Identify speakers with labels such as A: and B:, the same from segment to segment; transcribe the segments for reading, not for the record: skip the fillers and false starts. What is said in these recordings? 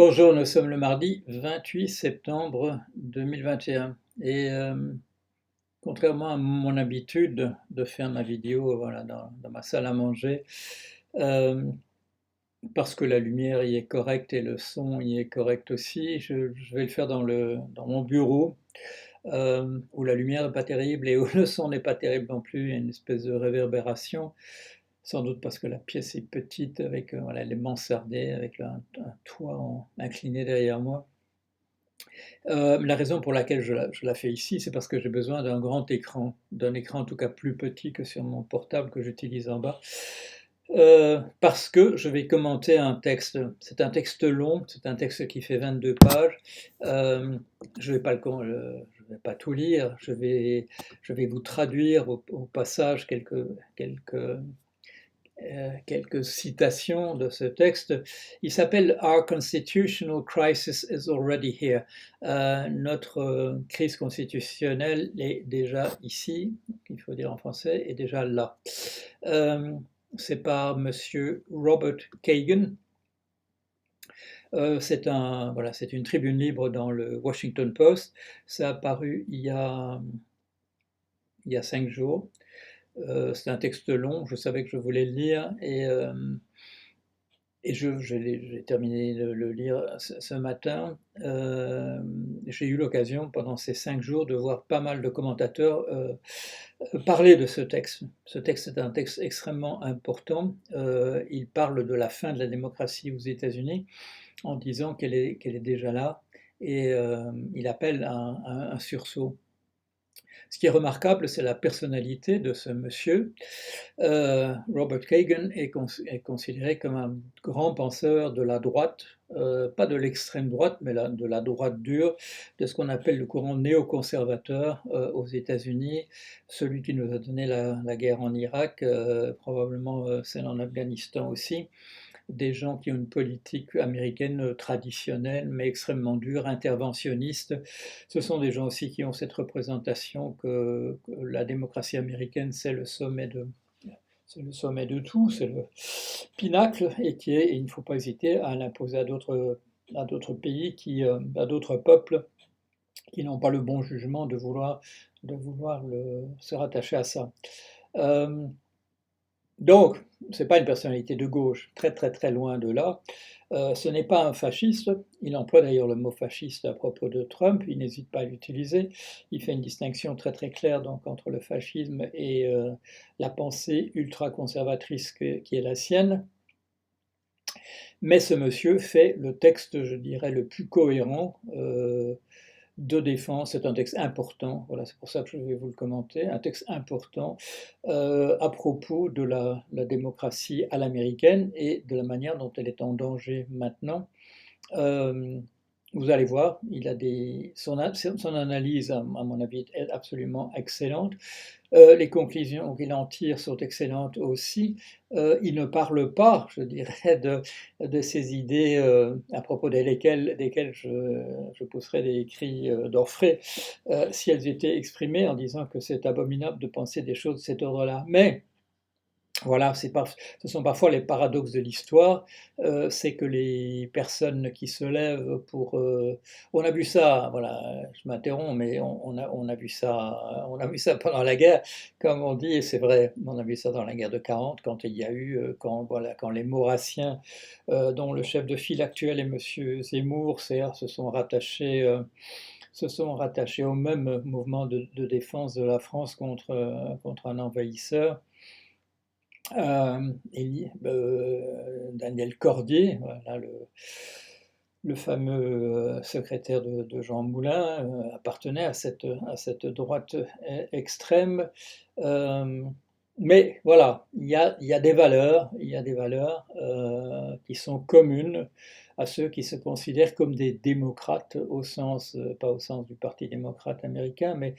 A: Bonjour, nous sommes le mardi 28 septembre 2021 et contrairement à mon habitude de faire ma vidéo, voilà, dans ma salle à manger, hem, parce que la lumière y est correcte et le son y est correct aussi, je vais le faire dans mon bureau, où la lumière n'est pas terrible et où le son n'est pas terrible non plus. Il y a une espèce de réverbération, sans doute parce que la pièce est petite avec, voilà, elle est mansardée avec un toit incliné derrière moi. La raison pour laquelle je la fais ici, c'est parce que j'ai besoin d'un grand écran, d'un écran en tout cas plus petit que sur mon portable que j'utilise en bas, parce que je vais commenter un texte. C'est un texte long, c'est un texte qui fait 22 pages. Je vais pas je vais pas tout lire, je vais vous traduire au passage quelques citations de ce texte. Il s'appelle Our Constitutional Crisis is Already Here. Notre crise constitutionnelle est déjà ici, il faut dire en français, est déjà là. C'est par Monsieur Robert Kagan. Voilà, c'est une tribune libre dans le Washington Post. Ça a paru il y a 5 jours. C'est un texte long, je savais que je voulais le lire et j'ai terminé de le lire ce matin. J'ai eu l'occasion pendant ces 5 jours de voir pas mal de commentateurs parler de ce texte. Ce texte est un texte extrêmement important. Il parle de la fin de la démocratie aux États-Unis en disant qu'elle est déjà là et il appelle à un sursaut. Ce qui est remarquable, c'est la personnalité de ce monsieur. Robert Kagan est considéré comme un grand penseur de la droite, pas de l'extrême droite, mais de la droite dure, de ce qu'on appelle le courant néoconservateur aux États-Unis, celui qui nous a donné la guerre en Irak, probablement celle en Afghanistan aussi, des gens qui ont une politique américaine traditionnelle, mais extrêmement dure, interventionniste. Ce sont des gens aussi qui ont cette représentation que la démocratie américaine, c'est le sommet de tout, c'est le pinacle, et il ne faut pas hésiter à l'imposer à d'autres pays, à d'autres peuples qui n'ont pas le bon jugement de vouloir se rattacher à ça. Donc, ce n'est pas une personnalité de gauche, très très très loin de là. Ce n'est pas un fasciste, il emploie d'ailleurs le mot fasciste à propos de Trump, il n'hésite pas à l'utiliser. Il fait une distinction très très claire donc, entre le fascisme et la pensée ultra-conservatrice qui est la sienne. Mais ce monsieur fait le texte, je dirais, le plus cohérent de défense. C'est un texte important, voilà, c'est pour ça que je vais vous le commenter, un texte important à propos de la démocratie à l'américaine et de la manière dont elle est en danger maintenant. Euh, Vous allez voir, son analyse, à mon avis, est absolument excellente. Les conclusions qu'il en tire sont excellentes aussi. Il ne parle pas, je dirais, de ces idées à propos desquelles je pousserais des cris d'orfraie si elles étaient exprimées en disant que c'est abominable de penser des choses de cet ordre-là. Mais voilà, ce sont parfois les paradoxes de l'histoire, c'est que les personnes qui se lèvent on a vu ça, voilà, je m'interromps, mais on a vu ça pendant la guerre, comme on dit, et c'est vrai, on a vu ça dans la guerre de 40, quand il y a eu, quand les Maurassiens, dont le chef de file actuel est monsieur Zemmour, se sont rattachés au même mouvement de défense de la France contre un envahisseur. Daniel Cordier, voilà, le fameux secrétaire de Jean Moulin, appartenait à cette droite extrême. Euh, mais voilà, il y a des valeurs qui sont communes à ceux qui se considèrent comme des démocrates, pas au sens du Parti démocrate américain, mais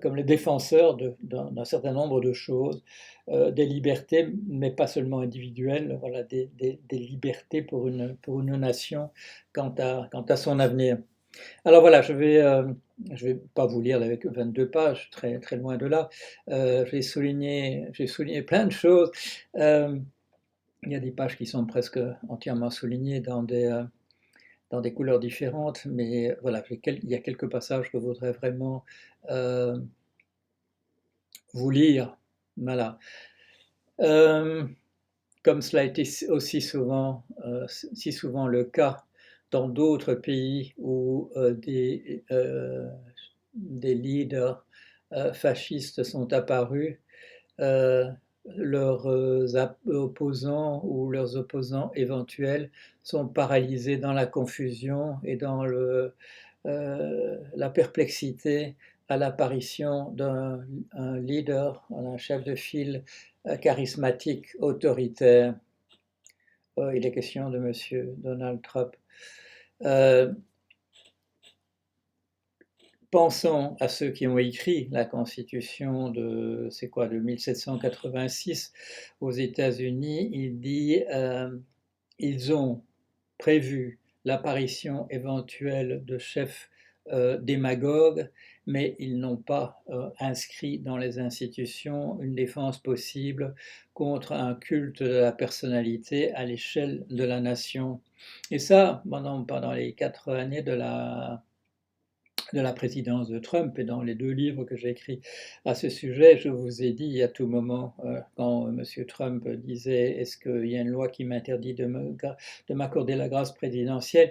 A: comme les défenseurs d'un certain nombre de choses, des libertés, mais pas seulement individuelles, voilà, des libertés pour une nation quant à son avenir. Alors voilà, je vais pas vous lire avec 22 pages, très, très loin de là. J'ai souligné plein de choses. Il y a des pages qui sont presque entièrement soulignées dans des couleurs différentes, mais voilà, il y a quelques passages que je voudrais vraiment vous lire. Voilà. Comme cela a été aussi souvent, si souvent le cas dans d'autres pays où des leaders fascistes sont apparus, euh, leurs opposants ou leurs opposants éventuels sont paralysés dans la confusion et dans la perplexité à l'apparition d'un leader, un chef de file charismatique, autoritaire. Il est question de M. Donald Trump. Pensons à ceux qui ont écrit la Constitution de 1786 aux États-Unis. Il dit ils ont prévu l'apparition éventuelle de chefs démagogues, mais ils n'ont pas inscrit dans les institutions une défense possible contre un culte de la personnalité à l'échelle de la nation. Et ça, pendant les 4 années de la présidence de Trump et dans les 2 livres que j'ai écrits à ce sujet, je vous ai dit à tout moment, quand M. Trump disait: «Est-ce qu'il y a une loi qui m'interdit de m'accorder la grâce présidentielle?»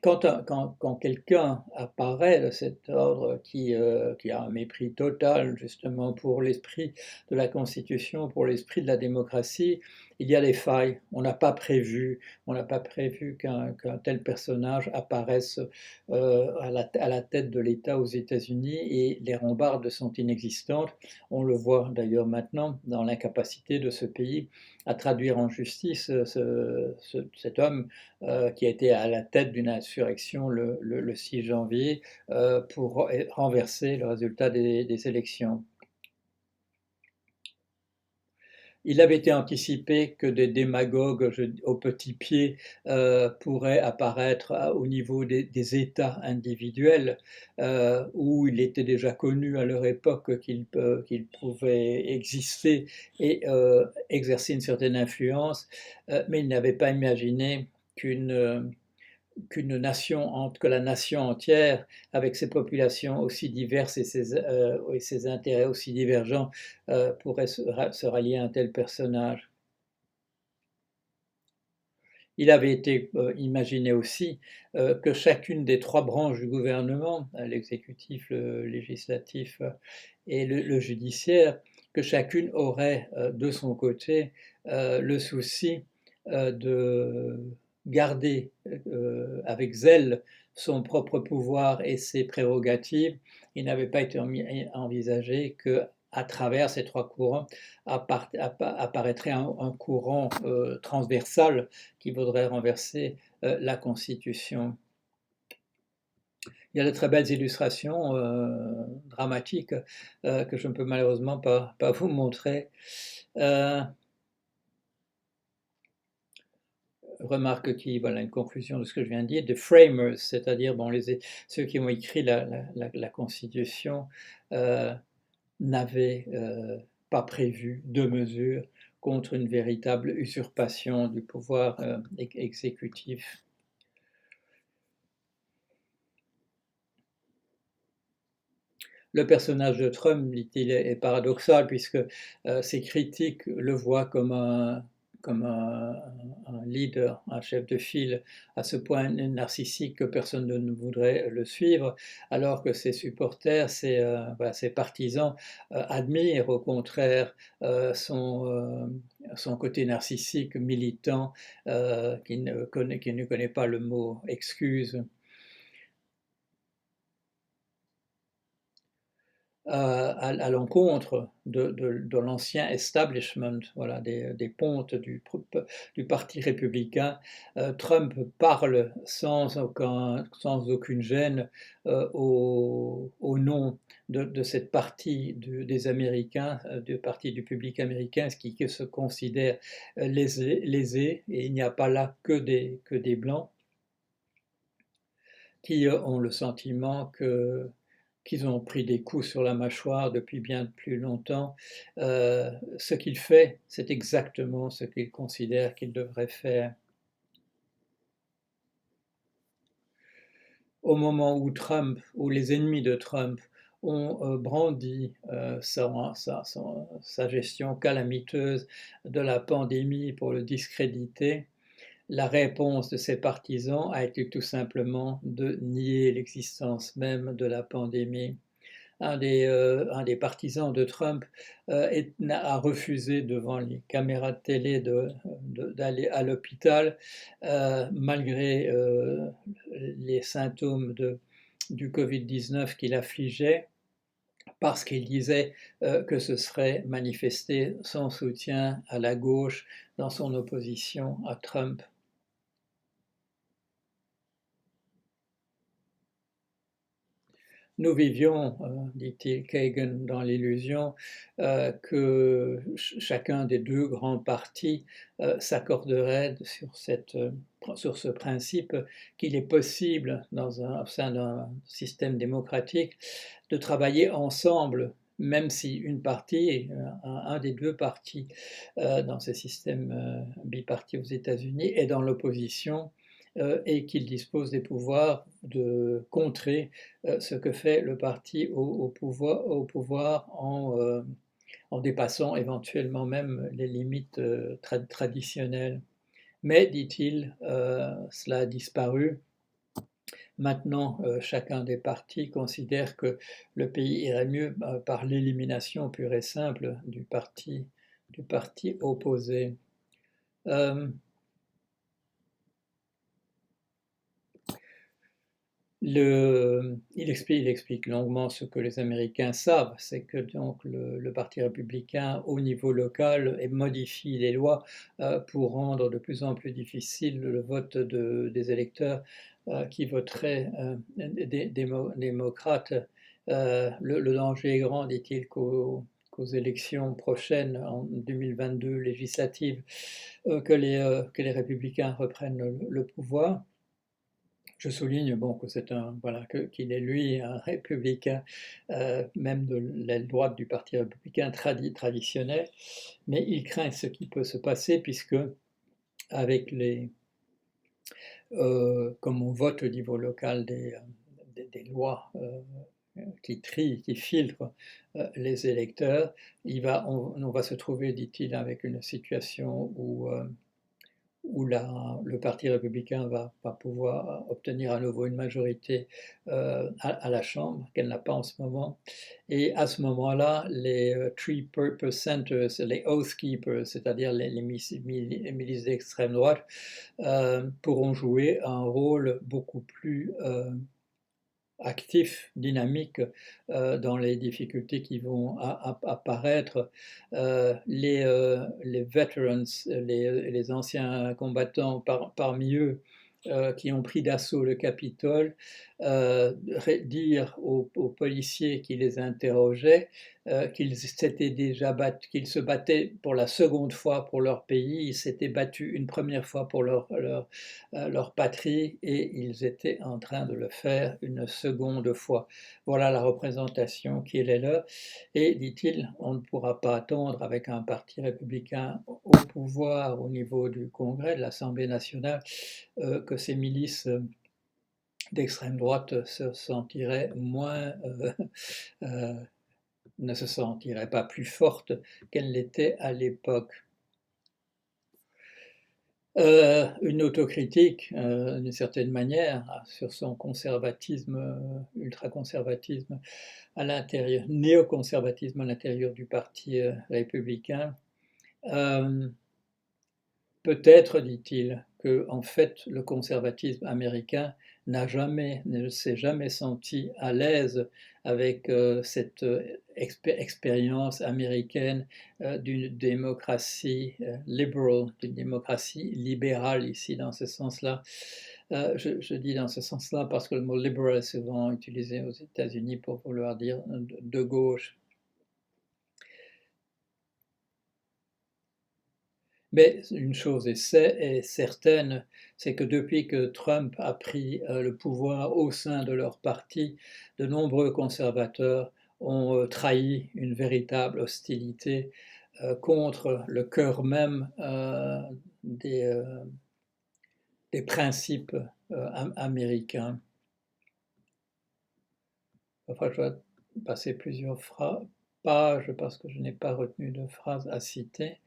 A: Quand quelqu'un apparaît de cet ordre qui a un mépris total justement pour l'esprit de la Constitution, pour l'esprit de la démocratie, il y a des failles. On n'a pas prévu qu'un tel personnage apparaisse à la tête de l'État aux États-Unis, et les rambardes sont inexistantes. On le voit d'ailleurs maintenant dans l'incapacité de ce pays à traduire en justice cet homme qui a été à la tête d'une insurrection le 6 janvier pour renverser le résultat des élections. Il avait été anticipé que des démagogues au petit pied pourraient apparaître au niveau des États individuels, où il était déjà connu à leur époque qu'ils pouvaient exister et exercer une certaine influence, mais il n'avait pas imaginé que la nation entière, avec ses populations aussi diverses et ses intérêts aussi divergents, pourrait se rallier à un tel personnage. Il avait été imaginé aussi que chacune des 3 branches du gouvernement, l'exécutif, le législatif et le judiciaire, que chacune aurait de son côté le souci de garder avec zèle son propre pouvoir et ses prérogatives. Il n'avait pas été envisagé qu'à travers ces 3 courants apparaîtrait un courant transversal qui voudrait renverser la Constitution. Il y a de très belles illustrations dramatiques que je ne peux malheureusement pas vous montrer. Remarque une conclusion de ce que je viens de dire, the framers, c'est-à-dire ceux qui ont écrit la Constitution, n'avaient pas prévu de mesures contre une véritable usurpation du pouvoir exécutif. Le personnage de Trump, dit-il, est paradoxal puisque ses critiques le voient comme un leader, un chef de file à ce point narcissique que personne ne voudrait le suivre, alors que ses supporters, ses partisans admirent au contraire son côté narcissique, militant, qui ne connaît pas le mot excuse. À l'encontre de l'ancien establishment, voilà, des pontes du parti républicain. Trump parle sans aucune gêne au nom de cette partie des Américains, du parti du public américain, qui se considère lésé, et il n'y a pas là que des Blancs qui ont le sentiment qu'ils ont pris des coups sur la mâchoire depuis bien plus longtemps. Ce qu'il fait, c'est exactement ce qu'il considère qu'il devrait faire. au moment où les ennemis de Trump ont brandi sa gestion calamiteuse de la pandémie pour le discréditer, la réponse de ses partisans a été tout simplement de nier l'existence même de la pandémie. Un des partisans de Trump a refusé devant les caméras de télé d'aller à l'hôpital malgré les symptômes du Covid-19 qui l'affligeait, parce qu'il disait que ce serait manifester son soutien à la gauche dans son opposition à Trump. Nous vivions, dit-il Kagan, dans l'illusion que chacun des deux grands partis s'accorderait sur ce principe qu'il est possible, au sein d'un système démocratique, de travailler ensemble, même si une partie, un des deux partis dans ce système bipartis aux États-Unis est dans l'opposition, et qu'il dispose des pouvoirs de contrer ce que fait le parti au pouvoir en dépassant éventuellement même les limites traditionnelles. Mais, dit-il, cela a disparu. Maintenant, chacun des partis considère que le pays irait mieux par l'élimination pure et simple du parti opposé. Il explique longuement ce que les Américains savent, c'est que donc le Parti républicain au niveau local modifie les lois pour rendre de plus en plus difficile le vote des électeurs qui voteraient démocrates. Le danger est grand, dit-il, qu'aux élections prochaines, en 2022 législatives, que les républicains reprennent le pouvoir. Je souligne que qu'il est lui un républicain, même de l'aile droite du Parti républicain traditionnel, mais il craint ce qui peut se passer puisque avec comme on vote au niveau local des lois qui trient, qui filtrent les électeurs, on va se trouver, dit-il, avec une situation où le Parti républicain va pouvoir obtenir à nouveau une majorité à la Chambre, qu'elle n'a pas en ce moment. Et à ce moment-là, les three percenters, les oath keepers, c'est-à-dire les milices d'extrême droite, pourront jouer un rôle beaucoup plus actif, dynamique dans les difficultés qui vont apparaître. Les veterans, les anciens combattants parmi eux, qui ont pris d'assaut le Capitole, dire aux policiers qui les interrogeaient qu'ils se battaient pour la seconde fois pour leur pays, ils s'étaient battus une première fois pour leur patrie et ils étaient en train de le faire une seconde fois. Voilà la représentation qui est là. Et, dit-il, on ne pourra pas attendre avec un parti républicain au pouvoir au niveau du Congrès, de l'Assemblée nationale, que ces milices d'extrême droite se sentiraient ne se sentiraient pas plus fortes qu'elles l'étaient à l'époque. Une autocritique, d'une certaine manière, sur son conservatisme, ultraconservatisme à l'intérieur, néoconservatisme à l'intérieur du Parti républicain. Peut-être, dit-il, que en fait le conservatisme américain ne s'est jamais senti à l'aise avec cette expérience américaine d'une démocratie liberal, d'une démocratie libérale ici dans ce sens-là. Je dis dans ce sens-là parce que le mot liberal est souvent utilisé aux États-Unis pour vouloir dire de gauche. Mais une chose est certaine, c'est que depuis que Trump a pris le pouvoir au sein de leur parti, de nombreux conservateurs ont trahi une véritable hostilité contre le cœur même des principes américains. enfin, je dois passer plusieurs pages parce que je n'ai pas retenu de phrase à citer.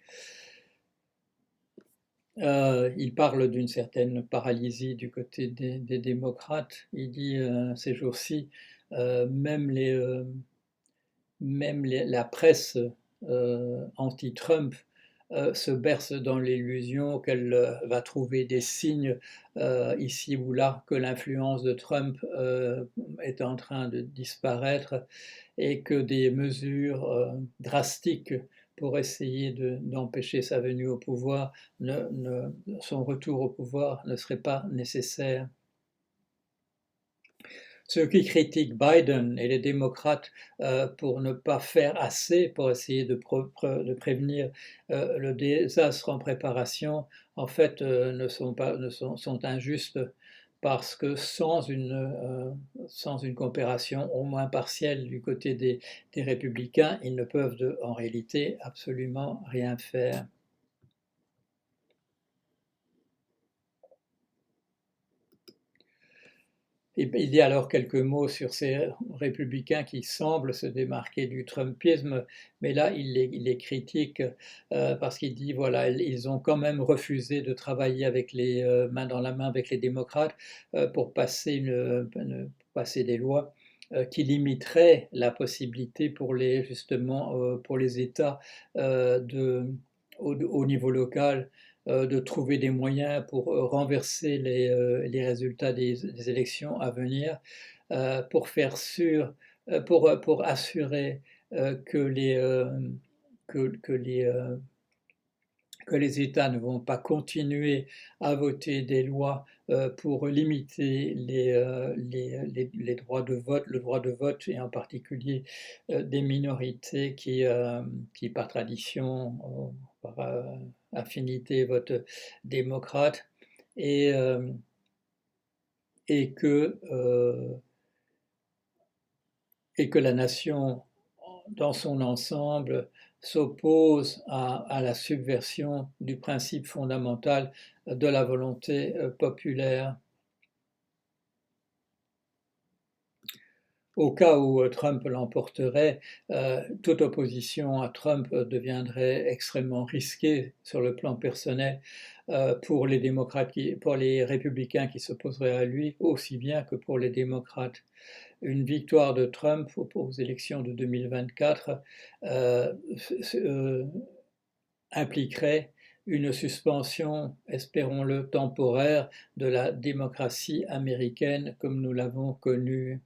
A: Il parle d'une certaine paralysie du côté des démocrates. Il dit, ces jours-ci, même la presse, anti-Trump, se berce dans l'illusion qu'elle, va trouver des signes, ici ou là, que l'influence de Trump, est en train de disparaître et que des mesures, drastiques pour essayer d'empêcher sa venue au pouvoir, son retour au pouvoir ne serait pas nécessaire. Ceux qui critiquent Biden et les démocrates pour ne pas faire assez pour essayer de prévenir le désastre en préparation, en fait, sont injustes parce que sans une coopération au moins partielle du côté des républicains, ils ne peuvent en réalité absolument rien faire. Il dit alors quelques mots sur ces républicains qui semblent se démarquer du trumpisme, mais là il les critique parce qu'il dit voilà, ils ont quand même refusé de travailler avec main dans la main avec les démocrates pour passer des lois qui limiteraient la possibilité pour pour les États au niveau local de trouver des moyens pour renverser les résultats des élections à venir, pour faire sûr, pour assurer que que les États ne vont pas continuer à voter des lois pour limiter les droits de vote, le droit de vote et en particulier des minorités qui par tradition, par affinité votent démocrate et, et que la nation dans son ensemble s'oppose à la subversion du principe fondamental de la volonté populaire. Au cas où Trump l'emporterait, toute opposition à Trump deviendrait extrêmement risquée sur le plan personnel pour pour les républicains qui s'opposeraient à lui, aussi bien que pour les démocrates. Une victoire de Trump aux élections de 2024 impliquerait une suspension, espérons-le, temporaire de la démocratie américaine comme nous l'avons connue.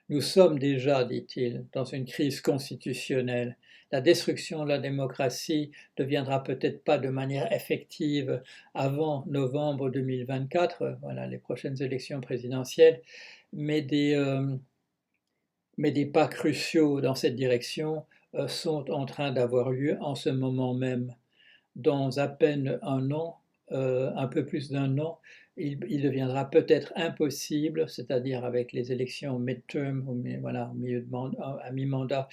A: Nous sommes déjà, dit-il, dans une crise constitutionnelle. La destruction de la démocratie ne viendra peut-être pas de manière effective avant novembre 2024, voilà les prochaines élections présidentielles, mais des pas cruciaux dans cette direction sont en train d'avoir lieu en ce moment même. Dans à peine un an, un peu plus d'un an, il deviendra peut-être impossible, c'est-à-dire avec les élections midterm, voilà, au milieu de à mi-mandat,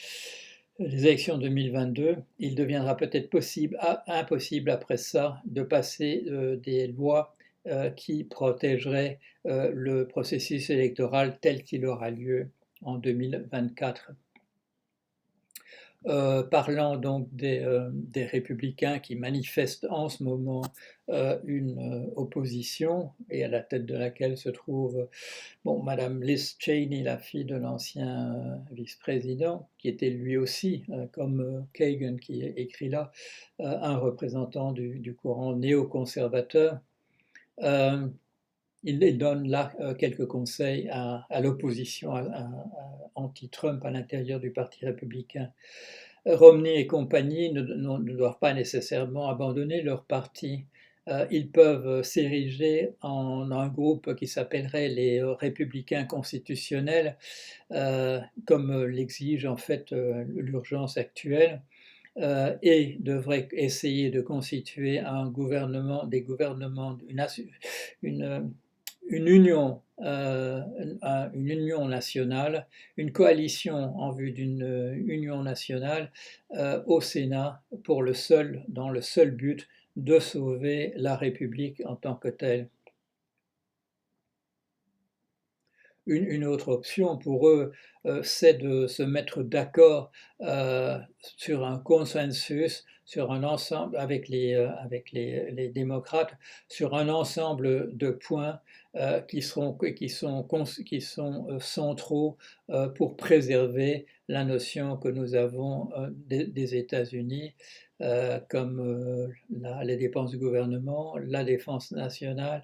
A: les élections 2022, il deviendra peut-être impossible après ça de passer des lois qui protégeraient le processus électoral tel qu'il aura lieu en 2024. Parlant donc des républicains qui manifestent en ce moment une opposition, et à la tête de laquelle se trouve Madame Liz Cheney, la fille de l'ancien vice-président, qui était lui aussi, comme Kagan qui écrit là, un représentant du courant néoconservateur. Il donne là quelques conseils à l'opposition anti-Trump à l'intérieur du Parti républicain. Romney et compagnie ne doivent pas nécessairement abandonner leur parti. Ils peuvent s'ériger en un groupe qui s'appellerait les républicains constitutionnels, comme l'exige en fait l'urgence actuelle, et devraient essayer de constituer une union, une union nationale, une coalition en vue d'une union nationale au Sénat dans le seul but de sauver la République en tant que telle. une autre option pour eux, c'est de se mettre d'accord, sur un consensus, sur un ensemble avec les démocrates, sur un ensemble de points, qui sont centraux, pour préserver la notion que nous avons, des États-Unis, comme, les dépenses du gouvernement, la défense nationale,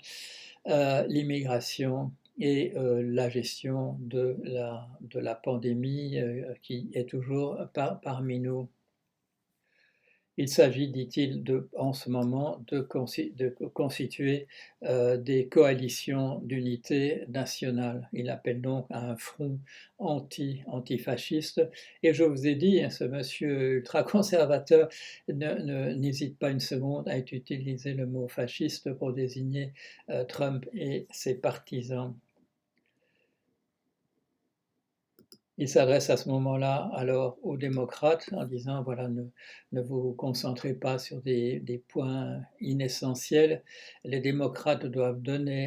A: l'immigration et la gestion de la pandémie qui est toujours parmi nous. Il s'agit, dit-il, en ce moment, de constituer des coalitions d'unité nationale. Il appelle donc à un front antifasciste. Et je vous ai dit, ce monsieur ultra-conservateur n'hésite pas une seconde à utiliser le mot fasciste pour désigner Trump et ses partisans. Il s'adresse à ce moment-là alors aux démocrates en disant voilà, ne vous concentrez pas sur des points inessentiels. Les démocrates doivent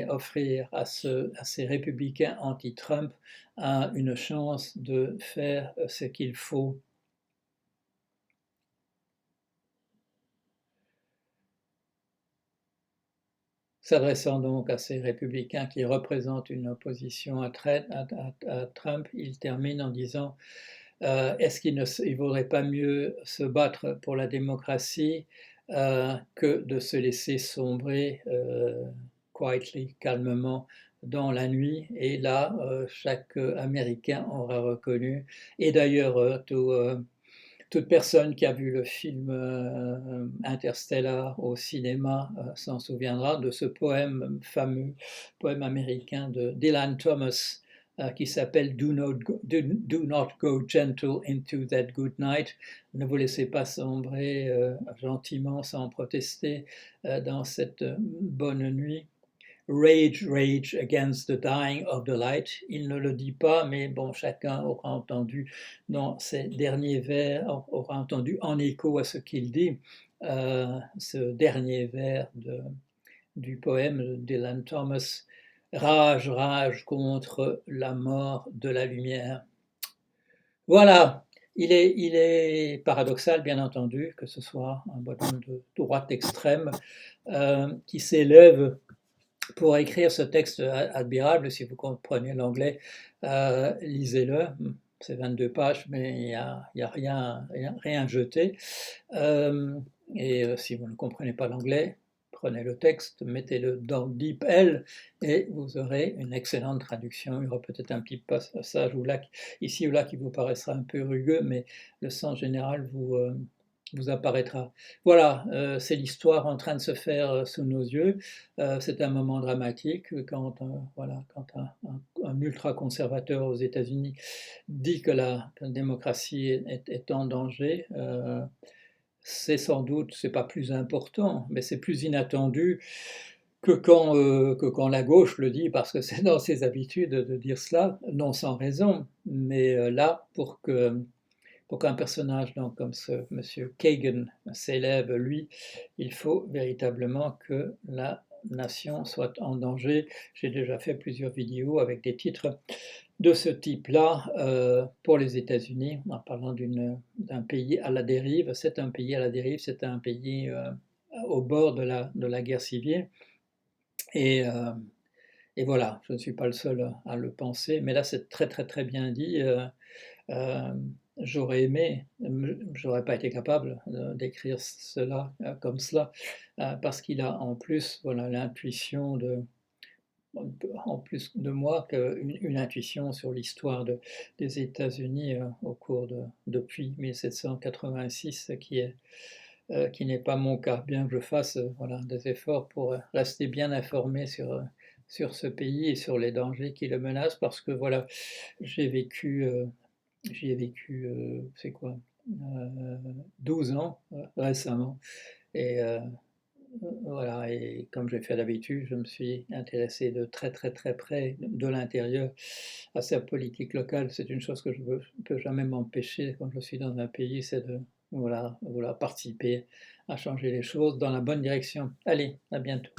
A: offrir à ces républicains anti-Trump une chance de faire ce qu'il faut. S'adressant donc à ces républicains qui représentent une opposition à Trump, il termine en disant est-ce qu'il ne vaudrait pas mieux se battre pour la démocratie que de se laisser sombrer quietly, calmement, dans la nuit? Et là, chaque Américain aura reconnu, et d'ailleurs toute personne qui a vu le film Interstellar au cinéma s'en souviendra de ce poème fameux, poème américain de Dylan Thomas, qui s'appelle do not go gentle into that good night. Ne vous laissez pas sombrer gentiment, sans protester, dans cette bonne nuit. Rage, rage against the dying of the light. Il ne le dit pas, mais bon, chacun aura entendu dans ces derniers vers, aura entendu en écho à ce qu'il dit, ce dernier vers du poème de Dylan Thomas. Rage, rage contre la mort de la lumière. Voilà, il est paradoxal, bien entendu, que ce soit un bonhomme de droite extrême qui s'élève pour écrire ce texte admirable. Si vous comprenez l'anglais, lisez-le. C'est 22 pages, mais il n'y a rien jeté. Et si vous ne comprenez pas l'anglais, prenez le texte, mettez-le dans DeepL et vous aurez une excellente traduction. Il y aura peut-être un petit passage ici ou là qui vous paraîtra un peu rugueux, mais le sens général vous apparaîtra. Voilà, c'est l'histoire en train de se faire sous nos yeux. C'est un moment dramatique quand un ultra-conservateur aux États-Unis dit que la démocratie est en danger. C'est sans doute, c'est pas plus important, mais c'est plus inattendu que quand la gauche le dit, parce que c'est dans ses habitudes de dire cela, non sans raison. Mais là, pour qu'un personnage donc, comme ce monsieur Kagan s'élève, lui, il faut véritablement que la nation soit en danger. J'ai déjà fait plusieurs vidéos avec des titres de ce type-là pour les États-Unis, en parlant d'un pays à la dérive. C'est un pays à la dérive, c'est un pays au bord de la guerre civile. Et voilà, je ne suis pas le seul à le penser, mais là c'est très très très bien dit. J'aurais aimé, j'aurais pas été capable d'écrire cela comme cela, parce qu'il a en plus voilà, l'intuition en plus de moi, une intuition sur l'histoire des États-Unis au cours depuis 1786, qui n'est pas mon cas, bien que je fasse voilà, des efforts pour rester bien informé sur ce pays et sur les dangers qui le menacent, parce que voilà, j'ai vécu, j'y ai vécu, c'est quoi, 12 ans récemment, et voilà, et comme j'ai fait d'habitude, je me suis intéressé de très très très près de l'intérieur à sa politique locale. C'est une chose que je ne peux jamais m'empêcher quand je suis dans un pays, c'est de voilà, participer à changer les choses dans la bonne direction. Allez, à bientôt.